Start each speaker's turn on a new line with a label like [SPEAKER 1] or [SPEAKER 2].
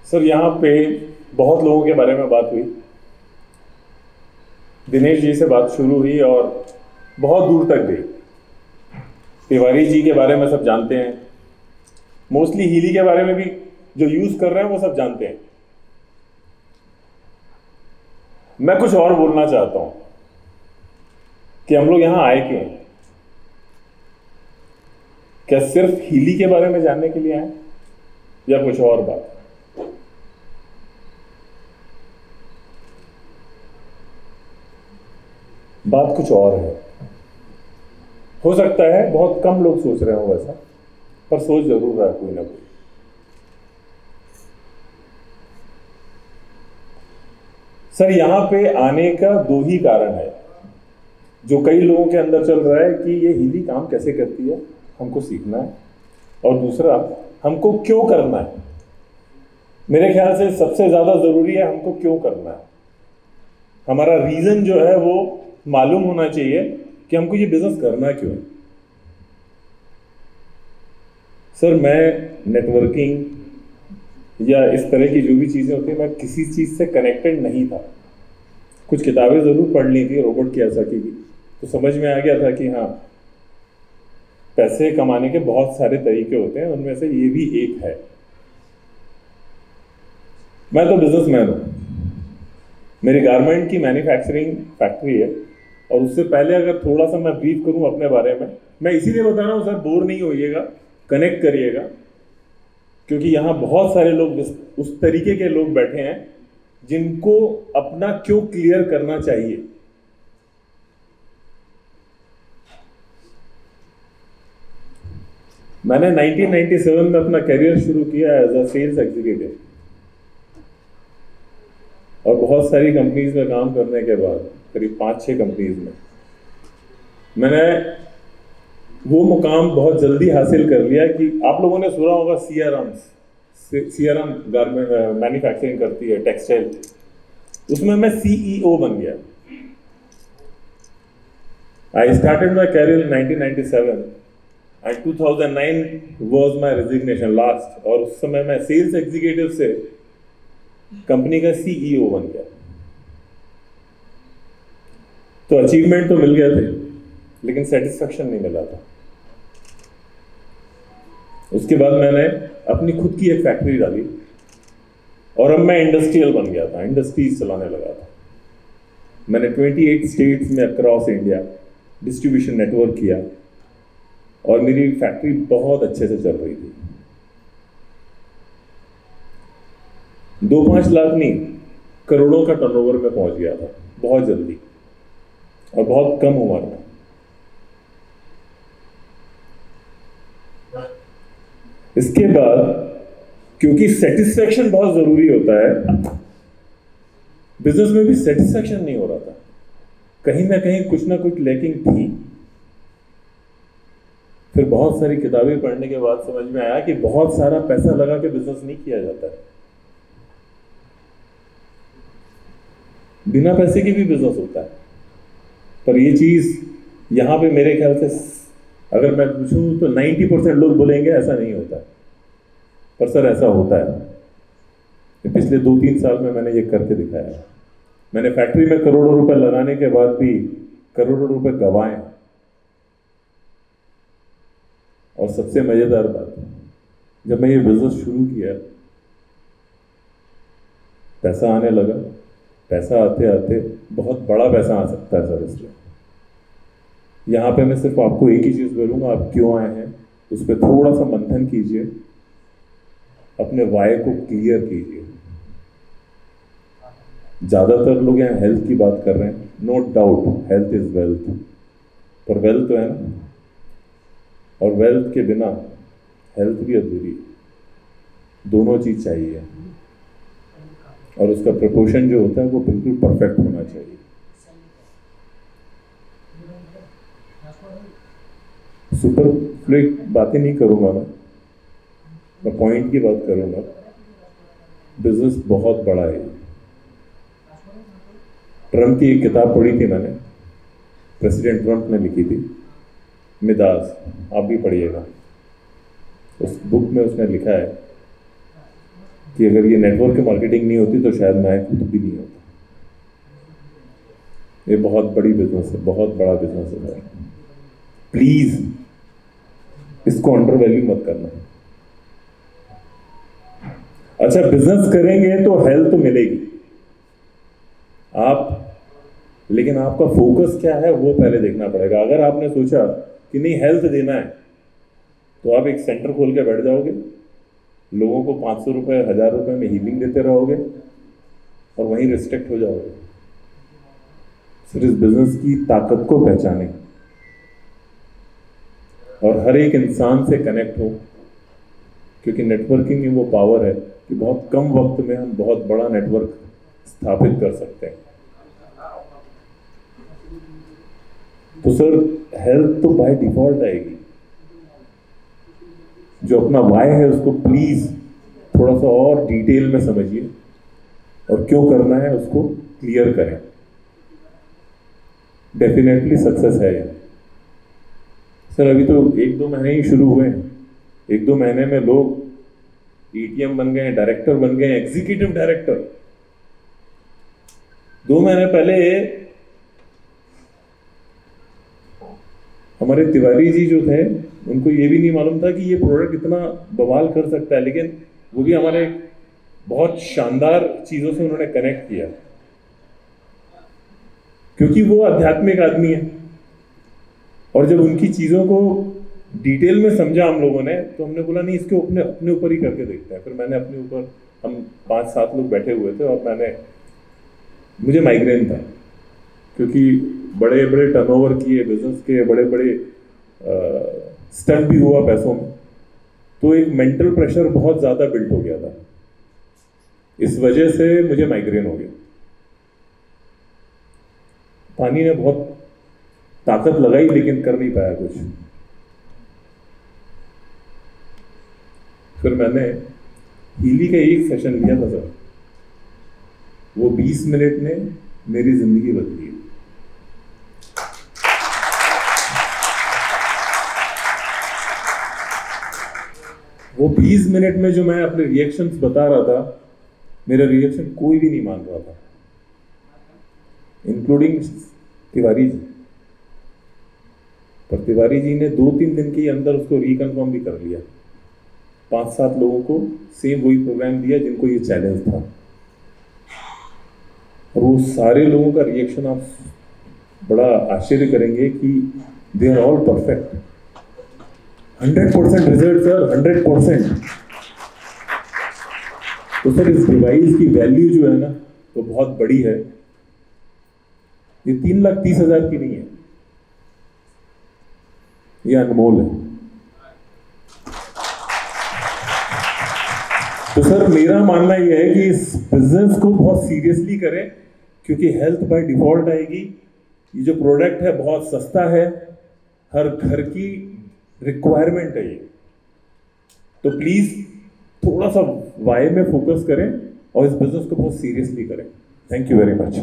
[SPEAKER 1] Sir यहाँ पे बहुत लोगों के बारे में बात हुई। दिनेश जी से बात शुरू हुई और बहुत दूर तक गई। तिवारी जी के बारे में सब जानते हैं, मोस्टली हीली के बारे में भी जो यूज कर रहे हैं वो सब जानते हैं। मैं कुछ और बोलना चाहता हूं कि हम लोग यहां आए क्यों? क्या सिर्फ हीली के बारे में जानने के लिए आए या कुछ और बात? बात कुछ और है। हो सकता है बहुत कम लोग सोच रहे हो वैसा, पर सोच जरूर रहा है कोई ना कोई। सर यहाँ पे आने का दो ही कारण है जो कई लोगों के अंदर चल रहा है कि ये हीली काम कैसे करती है, हमको सीखना है, और दूसरा हमको क्यों करना है। मेरे ख्याल से सबसे ज्यादा जरूरी है हमको क्यों करना है। हमारा रीजन जो है वो मालूम होना चाहिए कि हमको ये बिजनेस करना क्यों है। सर मैं नेटवर्किंग या इस तरह की जो भी चीजें होती है, मैं किसी चीज से कनेक्टेड नहीं था। कुछ किताबें जरूर पढ़ ली थी रॉबर्ट कियोसाकी की, तो समझ में आ गया था कि हाँ, पैसे कमाने के बहुत सारे तरीके होते हैं, उनमें से ये भी एक है। मैं तो बिजनेसमैन हूं, मेरी गारमेंट की मैन्युफैक्चरिंग फैक्ट्री है, और उससे पहले अगर थोड़ा सा मैं ब्रीफ करूं अपने बारे में, मैं इसीलिए बता रहा हूं सर, बोर नहीं होइएगा, कनेक्ट करिएगा, क्योंकि यहां बहुत सारे लोग उस तरीके के लोग बैठे हैं जिनको अपना क्यों क्लियर करना चाहिए। मैंने 1997 में अपना करियर शुरू किया एज अ सेल्स एग्जीक्यूटिव, और बहुत सारी कंपनीज में काम करने के बाद, करीब 5-6 कंपनीज में, मैंने वो मुकाम बहुत जल्दी हासिल कर लिया कि आप लोगों ने सुना होगा सीआरएम गारमेंट मैन्युफैक्चरिंग करती है, टेक्सटाइल, उसमें मैं सीईओ बन गया। I started my career in 1997 and 2009 was my resignation last, और उस समय मैं सेल्स एग्जीक्यूटिव से कंपनी का सीईओ बन गया। तो अचीवमेंट तो मिल गए थे, लेकिन सेटिस्फेक्शन नहीं मिला था। उसके बाद मैंने अपनी खुद की एक फैक्ट्री डाली, और अब मैं इंडस्ट्रियल बन गया था, इंडस्ट्रीज चलाने लगा था। मैंने 28 स्टेट्स में अक्रॉस इंडिया डिस्ट्रीब्यूशन नेटवर्क किया, और मेरी फैक्ट्री बहुत अच्छे से चल रही थी। 2-5 लाख नहीं, करोड़ों का टर्नओवर में पहुंच गया था बहुत जल्दी, और बहुत कम उम्र में। इसके बाद क्योंकि सेटिस्फेक्शन बहुत जरूरी होता है, बिजनेस में भी सेटिस्फेक्शन नहीं हो रहा था, कहीं ना कहीं कुछ ना कुछ लैकिंग थी। फिर बहुत सारी किताबें पढ़ने के बाद समझ में आया कि बहुत सारा पैसा लगा के बिजनेस नहीं किया जाता है, बिना पैसे के भी बिजनेस होता है। पर ये चीज यहां पे मेरे ख्याल से, अगर मैं पूछूं तो 90% लोग बोलेंगे ऐसा नहीं होता, पर सर ऐसा होता है। पिछले 2-3 साल में मैंने ये करके दिखाया। मैंने फैक्ट्री में करोड़ों रुपए लगाने के बाद भी करोड़ों रुपए गंवाए। और सबसे मजेदार बात, जब मैं ये बिजनेस शुरू किया, पैसा आने लगा। पैसा आते आते बहुत बड़ा पैसा आ सकता है सर। इसलिए यहाँ पे मैं सिर्फ आपको एक ही चीज़ बोलूँगा, आप क्यों आए हैं उस पर थोड़ा सा मंथन कीजिए, अपने वाय को क्लियर कीजिए। ज़्यादातर लोग यहाँ हेल्थ की बात कर रहे हैं, no doubt health is wealth, पर वेल्थ तो है ना, और वेल्थ के बिना हेल्थ भी अधूरी है। दोनों चीज़ चाहिए, और उसका प्रपोर्शन जो होता है वो बिल्कुल परफेक्ट होना चाहिए। सुपर फ्लिक बातें नहीं करूंगा मैं पॉइंट की बात करूंगा। बिजनेस बहुत बड़ा है। ट्रम्प की एक किताब पढ़ी थी मैंने, प्रेसिडेंट ट्रम्प ने लिखी थी, मिदास, आप भी पढ़िएगा। उस बुक में उसने लिखा है कि अगर ये नेटवर्क मार्केटिंग नहीं होती तो शायद मैं खुद भी नहीं होता। ये बहुत बड़ी बिजनेस है, बहुत बड़ा बिजनेस है। प्लीज इसको अंडर वैल्यू मत करना। अच्छा, बिजनेस करेंगे तो हेल्थ मिलेगी आप, लेकिन आपका फोकस क्या है वो पहले देखना पड़ेगा। अगर आपने सोचा कि नहीं हेल्थ देना है तो आप एक सेंटर खोल के बैठ जाओगे, लोगों को 500 रुपए 1000 रुपए में हीलिंग देते रहोगे और वहीं रिस्ट्रिक्ट हो जाओगे। सिर्फ इस बिजनेस की ताकत को पहचानें और हर एक इंसान से कनेक्ट हो, क्योंकि नेटवर्किंग में वो पावर है कि बहुत कम वक्त में हम बहुत बड़ा नेटवर्क स्थापित कर सकते हैं। तो सर हेल्थ तो बाय डिफॉल्ट आएगी। जो अपना वाई है उसको प्लीज थोड़ा सा और डिटेल में समझिए और क्यों करना है उसको क्लियर करें। डेफिनेटली सक्सेस है ये। सर अभी तो 1-2 महीने ही शुरू हुए हैं, 1-2 महीने में लोग एटीएम बन गए, डायरेक्टर बन गए, एग्जीक्यूटिव डायरेक्टर। 2 महीने पहले हमारे तिवारी जी जो थे उनको ये भी नहीं मालूम था कि ये प्रोडक्ट इतना बवाल कर सकता है, लेकिन वो भी हमारे बहुत शानदार चीजों से उन्होंने कनेक्ट किया, क्योंकि वो आध्यात्मिक आदमी है। और जब उनकी चीजों को डिटेल में समझा हम लोगों ने तो हमने बोला नहीं इसके अपने ऊपर ही करके देखते हैं। फिर मैंने अपने ऊपर, हम 5-7 लोग बैठे हुए थे और मुझे माइग्रेन था, क्योंकि बड़े बड़े टर्नओवर किए बिजनेस के, बड़े बड़े स्टक भी हुआ पैसों में, तो एक मेंटल प्रेशर बहुत ज़्यादा बिल्ड हो गया था। इस वजह से मुझे माइग्रेन हो गया। पानी ने बहुत ताकत लगाई लेकिन कर नहीं पाया कुछ। फिर मैंने हीली का एक सेशन लिया था सर, वो 20 मिनट ने मेरी जिंदगी बदली है। वो 20 मिनट में जो मैं अपने रिएक्शंस बता रहा था, मेरा रिएक्शन कोई भी नहीं मान रहा था, इंक्लूडिंग तिवारी जी। पर तिवारी जी ने 2-3 दिन के अंदर उसको रिकन्फर्म भी कर लिया। 5-7 लोगों को सेम वही प्रोग्राम दिया जिनको ये चैलेंज था, और वो सारे लोगों का रिएक्शन आप बड़ा आश्चर्य करेंगे कि they are all perfect. 100% result sir, 100%। तो सर इस डिवाइस की वैल्यू जो है ना तो बहुत बड़ी है। ये 3,30,000 की नहीं है, ये अनमोल है। तो सर मेरा मानना यह है कि इस बिजनेस को बहुत सीरियसली करें, क्योंकि हेल्थ बाय डिफॉल्ट आएगी। ये जो प्रोडक्ट है बहुत सस्ता है, हर घर की रिक्वायरमेंट है ये। तो प्लीज थोड़ा सा वाई में फोकस करें और इस बिजनेस को बहुत सीरियसली करें। Thank you very much.